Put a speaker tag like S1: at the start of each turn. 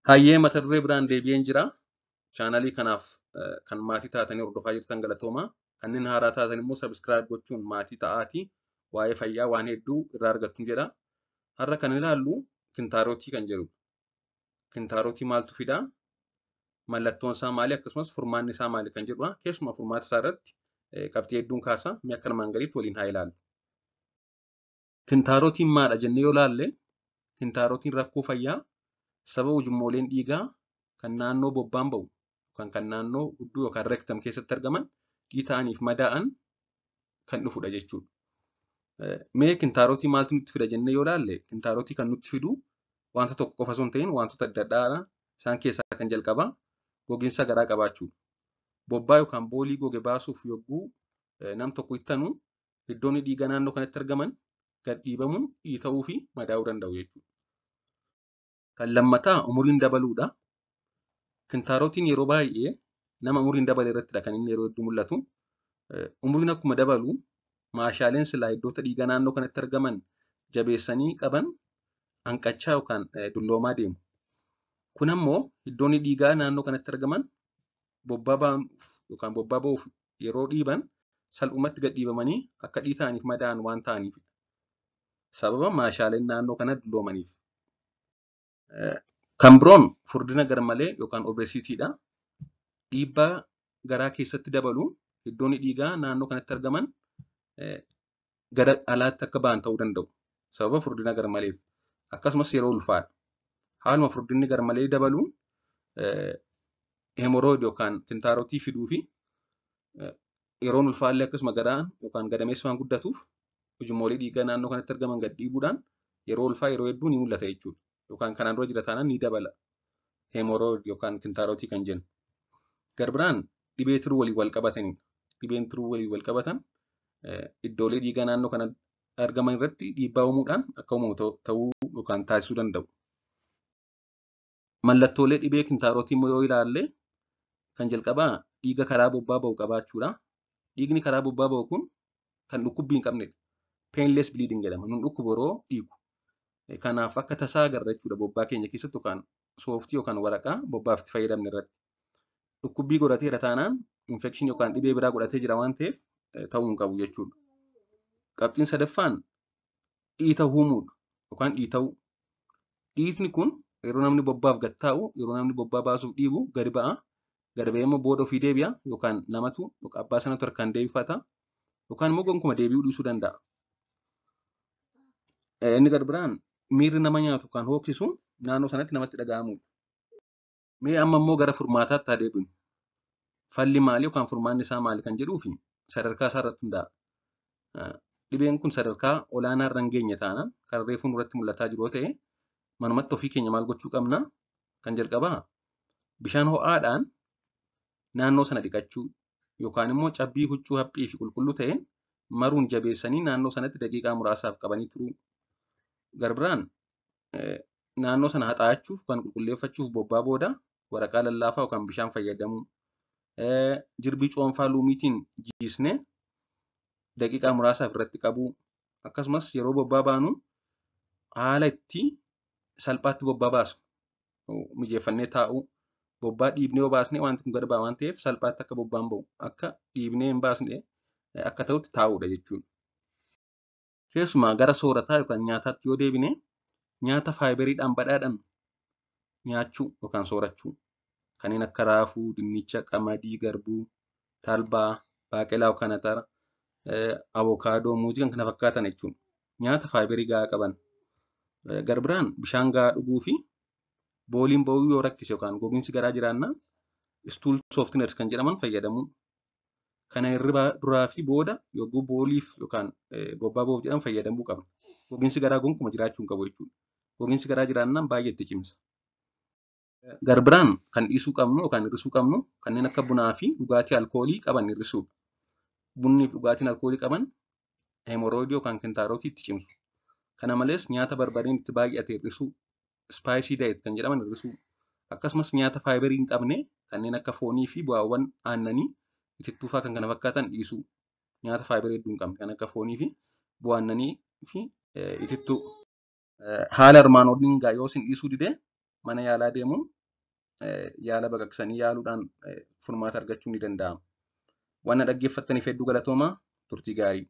S1: Hayyee mata duree biraan deebi'een jira. Chaanalii kanaaf kan maatii taatanii hordofaa jirtan galatoomaa. Kanneen haaraa taatan immoo sabiskiraayib gochuun maatii ta'aatii waa'ee fayyaa waan hedduu irraa argattu jedha. Har'a kan ilaallu kintaarotii kan jedhudha. Kintaarotii maaltu fidaa? Mallattoon isaa maali? Akkasumas furmaanni isaa maali kan jedhudha. Keessumaa furmaata isaa irratti qabxii hedduun kaasa. Mee akka namaan gadiitti waliin haa ilaallu. Kintaarotiin maadha jennee yoo ilaalle, kintaarotiin rakkoo fayyaa sababa ujummooleen dhiigaa kan naannoo bobbaan ba'u kan naannoo gudduu yookaan rektam keessatti argaman dhiita'aniif madaa'an kan dhufudha jechuudha. Mee kintaarotii maaltu nutti fida jennee yoo ilaalle, kintaarotii kan nutti fidu wanta tokko qofa osoo hin ta'in wantoota adda addaadha. Isaan keessaa kan jalqabaa gogiinsa garaa qabaachuudha. Bobbaa yookaan boolii goge baasuuf yogguu nam tokko ittanu iddoonni dhiigaa naannoo kanatti argaman gad dhiibamuun dhiita'uu fi madaa'uu danda'u jechuudha. Kan lammataa umuriin dabaluudha. Kintaarotiin yeroo baay'ee nama umuriin dabale irrattidha kan inni yeroo hedduu mul'atu. Umuriin akkuma dabalu maashaaleen silaa iddoota dhiigaa naannoo kanatti argaman jabeessanii qaban hanqachaa yookaan dulloomaa deemu. Kun ammoo iddoonni dhiigaa naannoo kanatti argaman bobbaa ba'uuf yookaan bobbaa ba'uuf yeroo dhiiban salphumatti gad dhiibamanii akka dhiita'aniif madaa'an waan ta'aniifidha. Sababa maashaaleen naannoo kana dulloomaniif. Kan biroon furdina garmalee yookaan obesitiidha. Dhiibbaa garaa keessatti dabalu iddoonni dhiigaa naannoo kanatti argaman gara alaatti akka ba'an ta'uu danda'u. Sababa furdina garmaleef. Akkasumas yeroo ulfaadha. Haaluma furdinni garmalee dabalu hemorooid yookaan kintaarotii fiduu fi yeroon ulfaallee akkasuma garaan yookaan gadameessi waan guddatuuf ujummoolee dhiigaa naannoo kanatti argaman gad dhiibuudhaan yeroo ulfaa yeroo hedduu ni mul'ata jechuudha. Yookaan kanaan dura jira taanaan ni dabala. Hemorooid yookaan kintaarotii kan jennu. Garbiraan dhibee tiruu waliin wal qabatanidha. Dhibeen tiruu waliin wal qabatan iddoolee dhiigaa naannoo kana argaman irratti dhiibbaa uumuudhaan akka uumamu ta'uu yookaan taasisuu danda'u. Mallattoolee dhibee kintaarotii immoo yoo ilaalle kan jalqabaa dhiiga karaa bobbaa ba'u qabaachuudha. Dhiigni karaa bobbaa ba'u kun kan dhukkubbii hin qabnedha. Painless bleeding jedhama. Nun dhukkubu yeroo dhiigu. Kanaaf akka tasaa agarra jechuudha bobbaa keenya keessatti yookaan sooftii yookaan waraqaa bobbaaf itti fayyadamne irratti. Dhukkubbii godhateera taanaan infekshinii yookaan dhibee biraa godhatee jira waan ta'eef ta'uu hin qabu jechuudha. Qabxiin sadaffaan dhiita uumuudha yookaan dhiita'uu. Dhiitni kun yeroo namni bobbaaf gad taa'u, yeroo namni bobbaa baasuuf dhiibu gadi ba'a. Gadi ba'ee immoo booda ofii deebi'a yookaan namatu yookaan abbaa sanatu harkaan deebifata yookaan immoo gonkumaa deebi'uu dhiisuu danda'a. Inni gad biraan miirri nama nyaatu kan hooksisu naannoo sanatti namatti dhaga'amudha. Mee amma immoo gara furmaataatti haa deebinu. Falli maali yookaan furmaanni isaa maali kan jedhuu fi sadarkaa isaa irratti hundaa'a. Dhibeen kun sadarkaa olaanaa irra hin geenye taanaan kan reefuun irratti mul'ataa jiru yoo ta'e manumatti ofii keenya maal gochuu qabna? Kan jalqabaa bishaan ho'aadhaan naannoo sana dhiqachuu yookaan immoo cabbii huccuu haphii fi qulqulluu ta'een maruun jabeessanii naannoo sanatti daqiiqaa muraasaaf qabanii turuu. Garbiraan naannoo sana haxaa'achuuf kan qulqulleeffachuuf bobbaa booda waraqaa lallaafaa yookaan bishaan fayyadamuu. Jirbii cuunfaa luumiitiin jiisnee daqiiqaa muraasaaf irratti qabuu. Akkasumas yeroo bobbaa baanu haala itti salphaatti bobbaa baasu mijeeffannee taa'uu. Bobbaa dhiibnee yoo baasnee wanti kun gad ba'a waan ta'eef salphaatti akka bobbaan ba'u akka dhiibnee hin baasne akka ta'utti taa'uudha jechuudha. Keessumaa gara soorataa yookaan nyaataatti yoo deebine nyaata faayiberiidhaan badhaadhan nyaachuu yookaan soorachuu kanneen akka raafuu, dinnicha, qamadii, garbuu, talbaa, baaqelaa yookaan atara, avokaadoo, muuzii kan kana fakkaatan jechuudha. Nyaata faayiberii gahaa qaban. Garbiraan bishaan gahaa dhuguu fi booliin ba'uu yoo rakkise yookaan gogiinsi garaa jiraannaa stool softeners kan jedhaman fayyadamuu. Kana hirriba duraa fi booda yogguu booliif yookaan bobbaa ba'uuf jedhan fayyadamuu qabna. Gogiinsi garaa gonkumaa jiraachuu hin qabu jechuudha. Gogiinsi garaa jiraannaan baay'ee itti cimsa. Garbiraan kan dhiisuu qabnu yookaan hir'isuu qabnu kanneen akka bunaa fi dhugaatii alkoolii qaban hir'isuudha. Bunnii fi dhugaatiin alkoolii qaban hemorooidii yookaan kintaarotii itti cimsu. Kana malees nyaata barbareen itti baay'ate hir'isuu, ispaayisii daayet kan jedhaman hir'isuu. Akkasumas nyaata faayiberii hin qabne kanneen akka foonii fi bu'aawwan aannanii itittuufaa kan kana fakkaatan dhiisuu. Nyaata faayiberii hedduu hin qabne kan akka foonii fi bu'aa aannanii fi itittuu. Haala armaan oliin yoo isin dhiisuu dide mana yaalaa deemuun yaala baqaqsanii yaaluudhaan furmaata argachuun ni danda'ama. Waan dhaggeeffattaniif hedduu galatoomaa. Turtii gaarii.